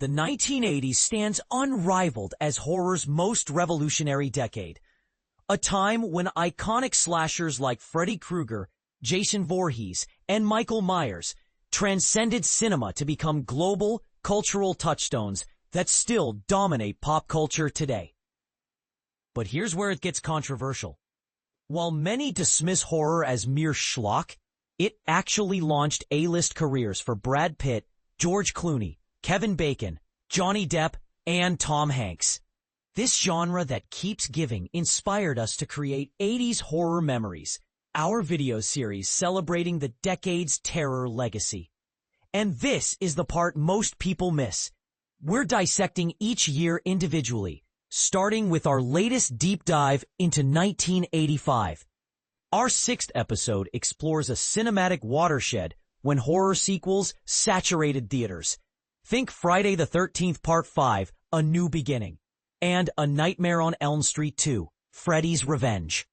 The 1980s stands unrivaled as horror's most revolutionary decade. A time when iconic slashers like Freddy Krueger, Jason Voorhees, and Michael Myers transcended cinema to become global cultural touchstones that still dominate pop culture today. But here's where it gets controversial. While many dismiss horror as mere schlock, it actually launched A-list careers for Brad Pitt, George Clooney, Kevin Bacon, Johnny Depp, and Tom Hanks. This genre that keeps giving inspired us to create 80s horror memories, our video series celebrating the decade's terror legacy. And this is the part most people miss. We're dissecting each year individually, starting with our latest deep dive into 1985. Our 6th episode explores a cinematic watershed when horror sequels saturated theaters. Think Friday the 13th Part 5, A New Beginning, and A Nightmare on Elm Street 2, Freddy's Revenge.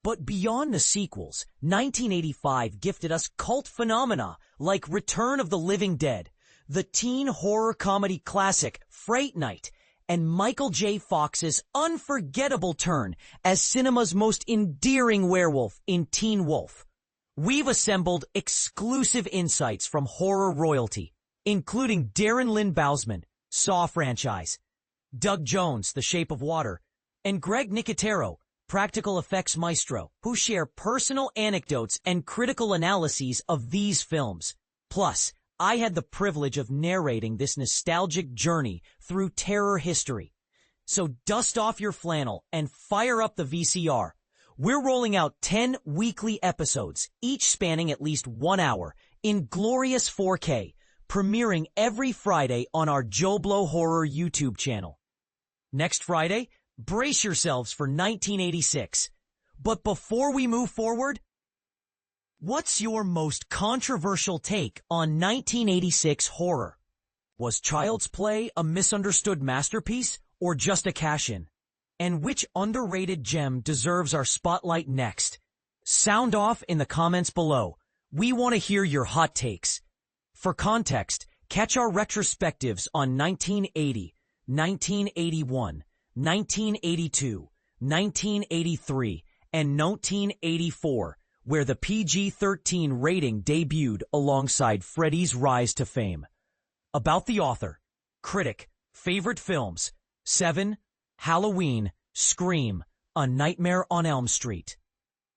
But beyond the sequels, 1985 gifted us cult phenomena like Return of the Living Dead, the teen horror comedy classic Fright Night, and Michael J. Fox's unforgettable turn as cinema's most endearing werewolf in Teen Wolf. We've assembled exclusive insights from horror royalty, including Darren Lynn Bousman, Saw franchise, Doug Jones, The Shape of Water, and Greg Nicotero, practical effects maestro, who share personal anecdotes and critical analyses of these films. Plus, I had the privilege of narrating this nostalgic journey through terror history. So dust off your flannel and fire up the VCR. We're rolling out 10 weekly episodes, each spanning at least 1 hour, in glorious 4K, premiering every Friday on our JoBlo Horror YouTube channel. Next Friday, brace yourselves for 1986. But before we move forward, what's your most controversial take on 1986 horror? Was Child's Play a misunderstood masterpiece or just a cash-in? And which underrated gem deserves our spotlight next? Sound off in the comments below. We want to hear your hot takes. For context, catch our retrospectives on 1980, 1981, 1982, 1983, and 1984, where the PG-13 rating debuted alongside Freddy's rise to fame. About the author, critic, favorite films, Seven, Halloween, Scream, A Nightmare on Elm Street,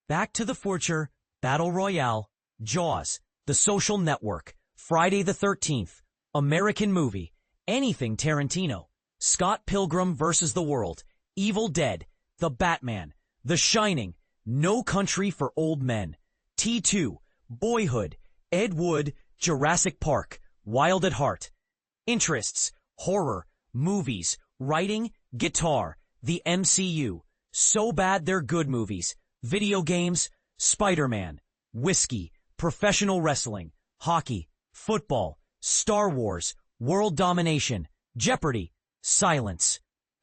Back to the Future, Battle Royale, Jaws, The Social Network, Friday the 13th, American Movie, Anything Tarantino, Scott Pilgrim vs. the World, Evil Dead, The Batman, The Shining, No Country for Old Men, T2, Boyhood, Ed Wood, Jurassic Park, Wild at Heart. Interests, horror, movies, writing, guitar, the MCU, So Bad They're Good movies, video games, Spider-Man, whiskey, professional wrestling, hockey, football, Star Wars, world domination, Jeopardy, silence.